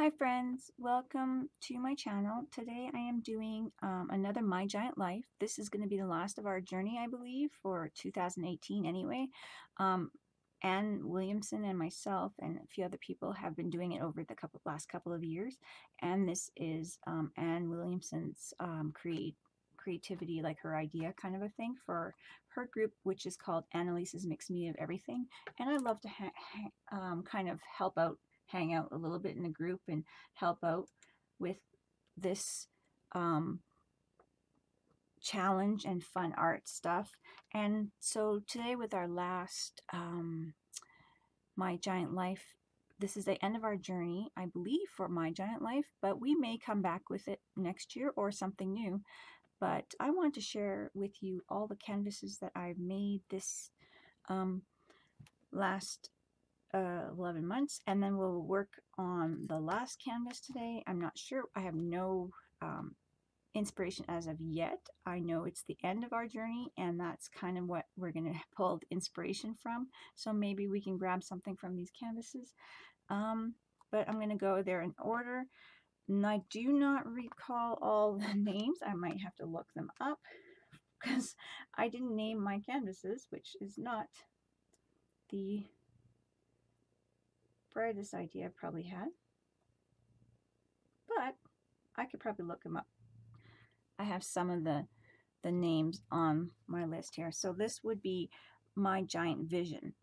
Hi friends, welcome to my channel. Today I am doing another My Giant Life. This is going to be the last of our journey, I believe, for 2018 anyway. Anne Williamson and myself and a few other people have been doing it over the last couple of years. And this is Anne Williamson's creativity, like her idea kind of a thing for her group, which is called Annalise's Mixed Media of Everything. And I love to kind of hang out a little bit in a group and help out with this challenge and fun art stuff. And so today with our last My Giant Life, this is the end of our journey, I believe, for My Giant Life, but we may come back with it next year or something new. But I want to share with you all the canvases that I've made this last 11 months, and then we'll work on the last canvas today. I'm not sure. I have no inspiration as of yet. I know it's the end of our journey, and that's kind of what we're going to pull the inspiration from. So maybe we can grab something from these canvases. But I'm going to go there in order. And I do not recall all the names. I might have to look them up because I didn't name my canvases, which is not the brightest idea I probably had, but I could probably look them up. I have some of the names on my list here. So this would be My Giant Vision.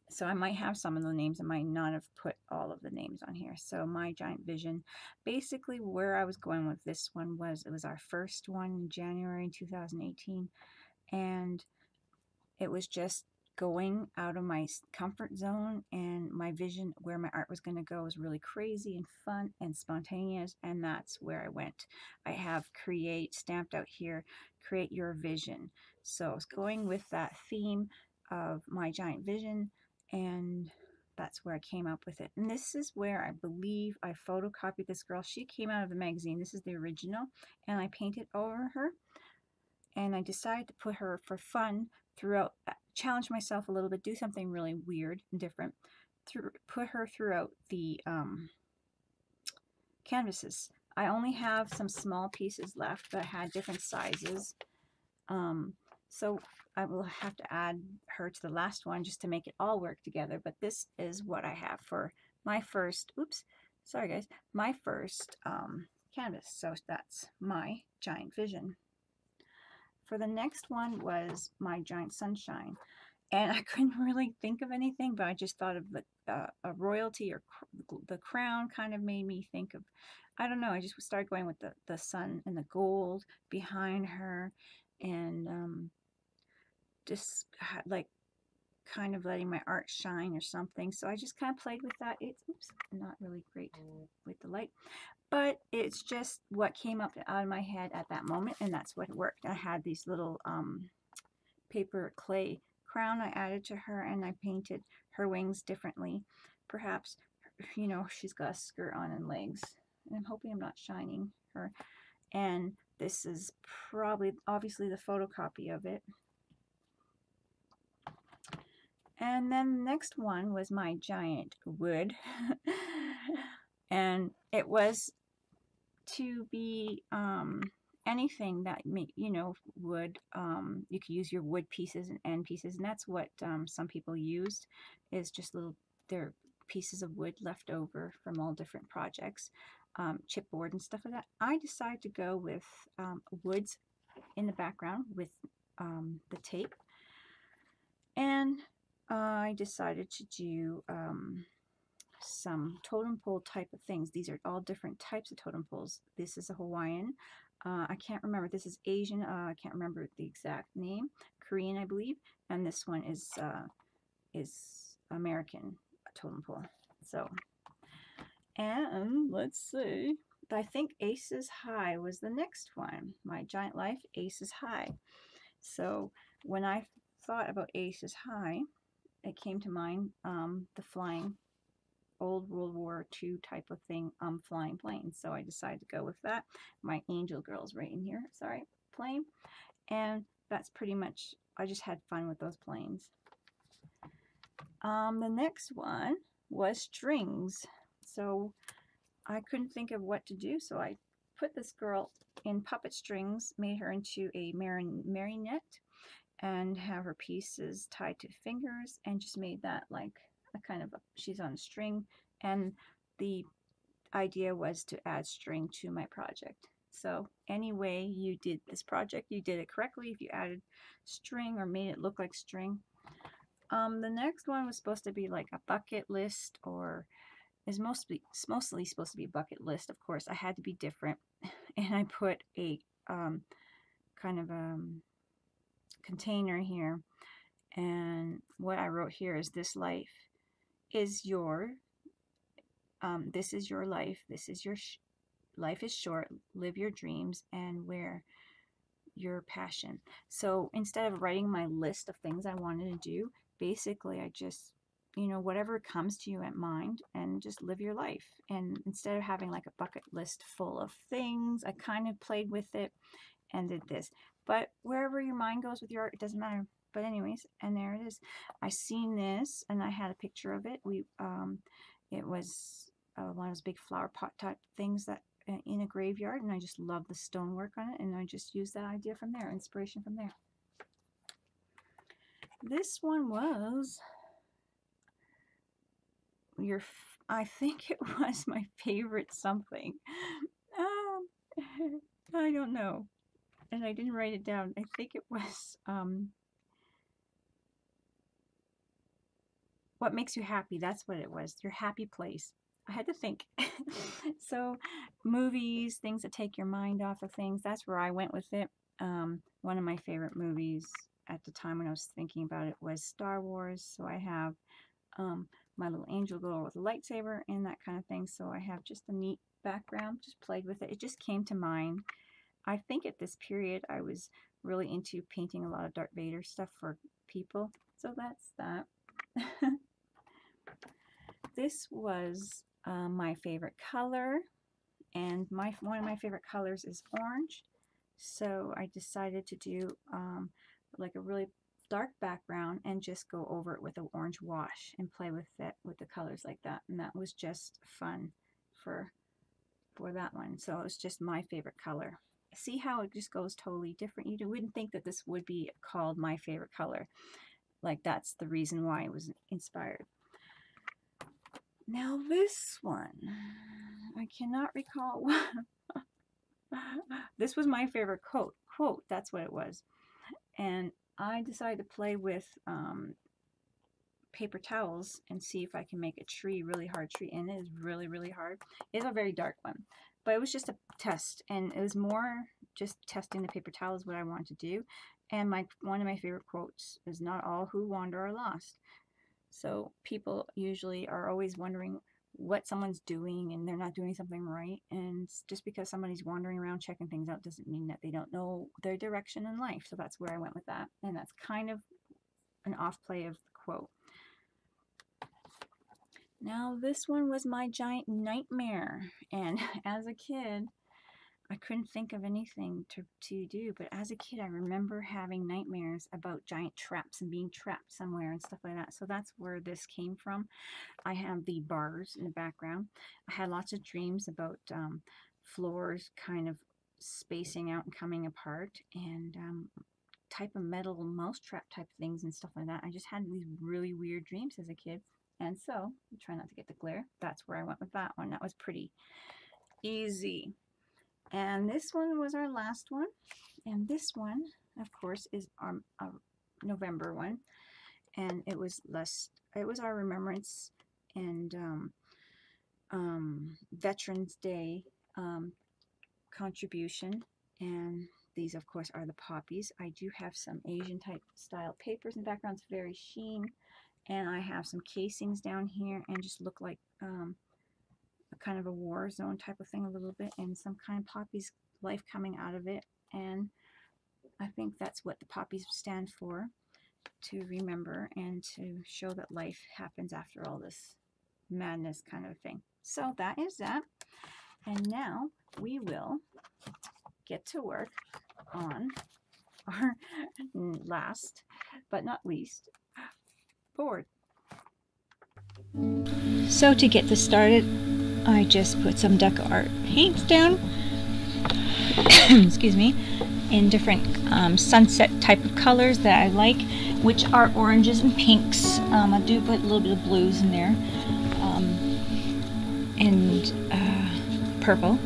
So I might have some of the names. I might not have put all of the names on here. So My Giant Vision. Basically where I was going with this one was, it was our first one in January 2018. And it was just going out of my comfort zone, and my vision where my art was going to go was really crazy and fun and spontaneous, and that's where I went. I have create stamped out here, create your vision. So I was going with that theme of My Giant Vision, and that's where I came up with it. And this is where I believe I photocopied this girl. She came out of the magazine. This is the original, and I painted over her. And I decided to put her for fun throughout, challenge myself a little bit, do something really weird and different, put her throughout the canvases. I only have some small pieces left that had different sizes. So I will have to add her to the last one just to make it all work together. But this is what I have for my first, oops, sorry guys, my first canvas. So that's My Giant Vision. For the next one was My Giant Sunshine, and I couldn't really think of anything, but I just thought of the a royalty, or the crown kind of made me think of, I don't know, I just started going with the sun and the gold behind her, and just like kind of letting my art shine or something. So I just kind of played with that. It's, oops, not really great with the light, but it's just what came up out of my head at that moment, and that's what worked. I had these little paper clay crown I added to her, and I painted her wings differently. Perhaps, you know, she's got a skirt on and legs, and I'm hoping I'm not shining her. And this is probably, obviously, the photocopy of it. And then the next one was My Giant Wood. And it was to be anything that, you know, wood. You could use your wood pieces and end pieces, and that's what some people used, is just their pieces of wood left over from all different projects, chipboard and stuff like that. I decided to go with woods in the background with the tape, and I decided to do some totem pole type of things. These are all different types of totem poles. This is a Hawaiian. I can't remember. This is Asian. I can't remember the exact name. Korean, I believe. And this one is American totem pole. So, and let's see. I think Aces High was the next one. My Giant Life, Aces High. So when I thought about Aces High, it came to mind the flying old World War II type of thing, flying planes. So I decided to go with that. My angel girl's right in here, sorry, plane. And that's pretty much, I just had fun with those planes. The next one was strings. So I couldn't think of what to do, so I put this girl in puppet strings, made her into a marionette, and have her pieces tied to fingers, and just made that like a kind of she's on a string, and the idea was to add string to my project. So any way you did this project, you did it correctly if you added string or made it look like string. The next one was supposed to be like a bucket list, or is mostly supposed to be a bucket list. Of course, I had to be different, and I put a kind of a container here, and what I wrote here is, this life is your this is your life. This is your life is short. Live your dreams and wear your passion. So instead of writing my list of things I wanted to do, basically I just, you know, whatever comes to you at mind, and just live your life. And instead of having like a bucket list full of things, I kind of played with it and did this. But wherever your mind goes with your art, it doesn't matter. But anyways, and there it is. I seen this and I had a picture of it. It was one of those big flower pot type things that in a graveyard, and I just love the stonework on it, and I just used that idea from there, inspiration from there. This one was I think it was my favorite something. I don't know, and I didn't write it down. I think it was what makes you happy. That's what it was. Your happy place. I had to think. So movies, things that take your mind off of things, that's where I went with it. One of my favorite movies at the time when I was thinking about it was Star Wars. So I have my little angel girl with a lightsaber and that kind of thing. So I have just a neat background, just played with it. It just came to mind. I think at this period I was really into painting a lot of Darth Vader stuff for people. So that's that. This was my favorite color, and one of my favorite colors is orange. So I decided to do like a really dark background and just go over it with an orange wash and play with it with the colors like that. And that was just fun for that one. So it was just my favorite color. See how it just goes totally different? You wouldn't think that this would be called my favorite color. Like that's the reason why it was inspired. Now this one, I cannot recall. This was my favorite quote, that's what it was. And I decided to play with paper towels and see if I can make a tree, really hard tree. And it is really, really hard. It's a very dark one. But it was just a test. And it was more just testing the paper towels, what I wanted to do. And one of my favorite quotes is, "Not all who wander are lost." So people usually are always wondering what someone's doing and they're not doing something right. And just because somebody's wandering around checking things out doesn't mean that they don't know their direction in life. So that's where I went with that. And that's kind of an off play of the quote. Now this one was my giant nightmare. And as a kid, I couldn't think of anything to do, but as a kid I remember having nightmares about giant traps and being trapped somewhere and stuff like that. So that's where this came from. I have the bars in the background. I had lots of dreams about floors kind of spacing out and coming apart, and type of metal mousetrap type things and stuff like that. I just had these really weird dreams as a kid, and so try not to get the glare. That's where I went with that one. That was pretty easy. And this one was our last one. And this one, of course, is our November one. And it was our remembrance and Veterans Day contribution. And these, of course, are the poppies. I do have some Asian type style papers in the background. It's very sheen. And I have some casings down here and just look like kind of a war zone type of thing a little bit, and some kind of poppies life coming out of it. And I think that's what the poppies stand for, to remember and to show that life happens after all this madness kind of thing. So that is that. And now we will get to work on our last but not least board. So to get this started, I just put some DecoArt paints down, excuse me, in different sunset type of colors that I like, which are oranges and pinks. I do put a little bit of blues in there, and purple,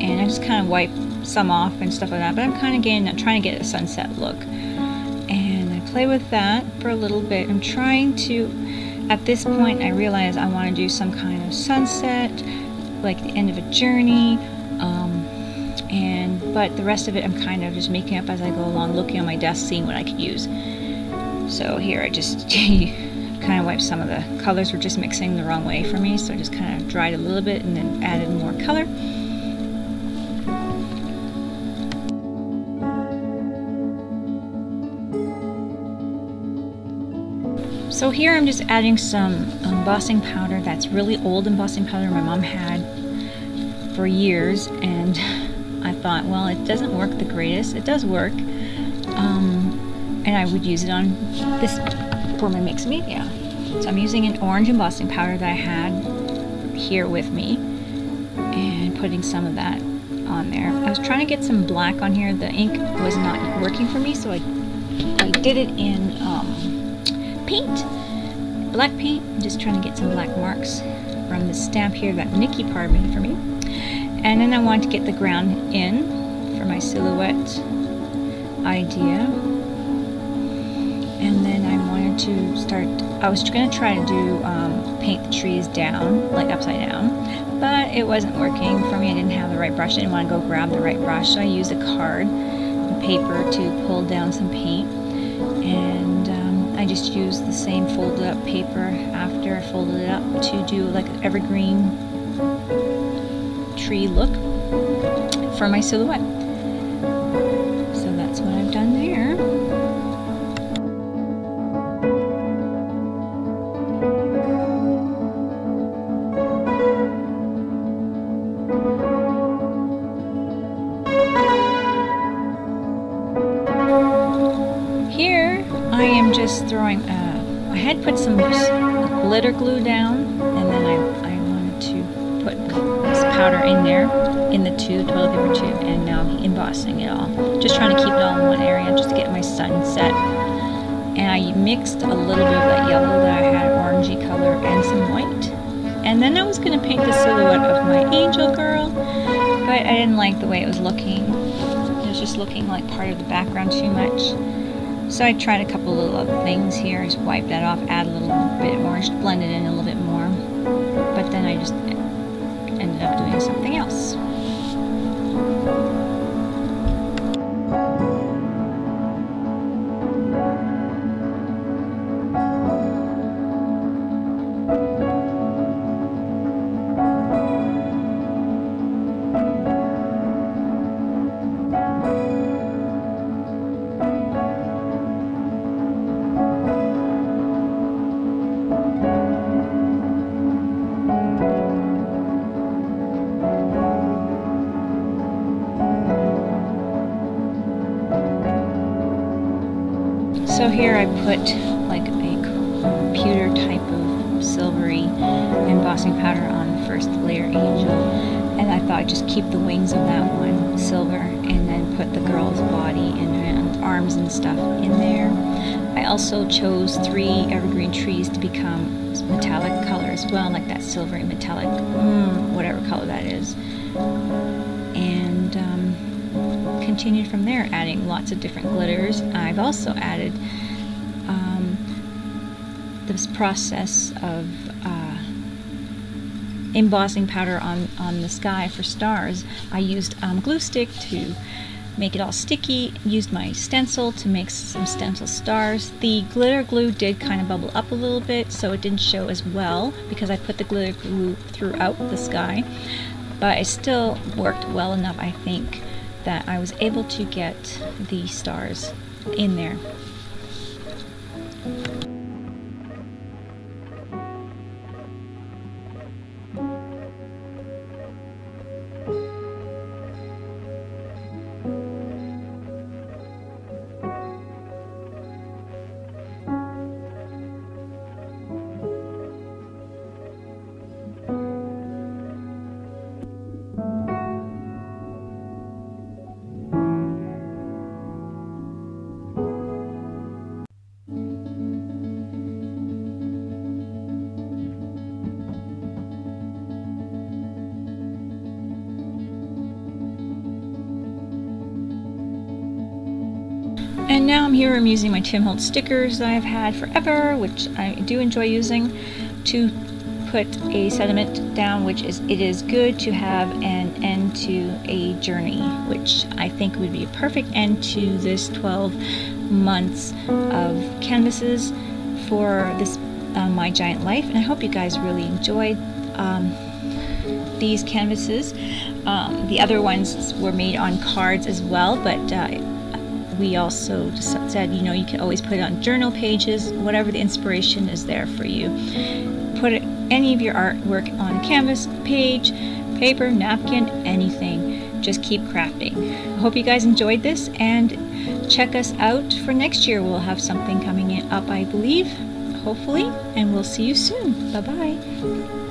and I just kind of wipe some off and stuff like that, but I'm kind of trying to get a sunset look, and I play with that for a little bit. I'm trying to, at this point I realize I want to do some kind of sunset, like the end of a journey, but the rest of it I'm kind of just making up as I go along, looking on my desk, seeing what I could use. So here I just kind of wiped some of the colors, were just mixing the wrong way for me, so I just kind of dried a little bit and then added more color. So here I'm just adding some embossing powder that's really old embossing powder my mom had for years, and I thought, well, it doesn't work the greatest. It does work, and I would use it on this for my mixed media. So I'm using an orange embossing powder that I had here with me and putting some of that on there. I was trying to get some black on here. The ink was not working for me, so I did it in paint, black paint. I'm just trying to get some black marks from the stamp here that Nikki parted for me. And then I wanted to get the ground in for my silhouette idea. And then I wanted to start, I was going to try to do paint the trees down, like upside down, but it wasn't working for me. I didn't have the right brush. I didn't want to go grab the right brush, so I used a card and paper to pull down some paint. And I just used the same folded up paper after I folded it up to do like an evergreen tree look for my silhouette. So that's what I've done there. Here I am just throwing, I had put some glitter glue down, and then I wanted to put this powder in there, in the tube, toilet paper tube, and now I'm embossing it all. Just trying to keep it all in one area, just to get my sunset. And I mixed a little bit of that yellow that I had, orangey color, and some white. And then I was going to paint the silhouette of my angel girl, but I didn't like the way it was looking. It was just looking like part of the background too much. So I tried a couple little other things here. Just wipe that off, add a little bit more, just blend it in a little bit more. But then I just ended up doing something else. So here I put like a pewter type of silvery embossing powder on the first layer angel, and I thought I'd just keep the wings of that one silver and then put the girl's body and arms and stuff in there. I also chose 3 evergreen trees to become metallic color as well, like that silvery metallic, whatever color that is. And continued from there, adding lots of different glitters. I've also added this process of embossing powder on the sky for stars. I used glue stick to make it all sticky, used my stencil to make some stencil stars. The glitter glue did kind of bubble up a little bit, so it didn't show as well because I put the glitter glue throughout the sky, but it still worked well enough, I think, that I was able to get the stars in there. bottom here, I'm using my Tim Holtz stickers that I've had forever, which I do enjoy using, to put a sentiment down, which is, it is good to have an end to a journey, which I think would be a perfect end to this 12 months of canvases for this My Giant Life. And I hope you guys really enjoyed these canvases. The other ones were made on cards as well, but we also said, you know, you can always put it on journal pages, whatever the inspiration is there for you. Put any of your artwork on a canvas page, paper, napkin, anything. Just keep crafting. I hope you guys enjoyed this, and check us out for next year. We'll have something coming up, I believe, hopefully, and we'll see you soon. Bye-bye.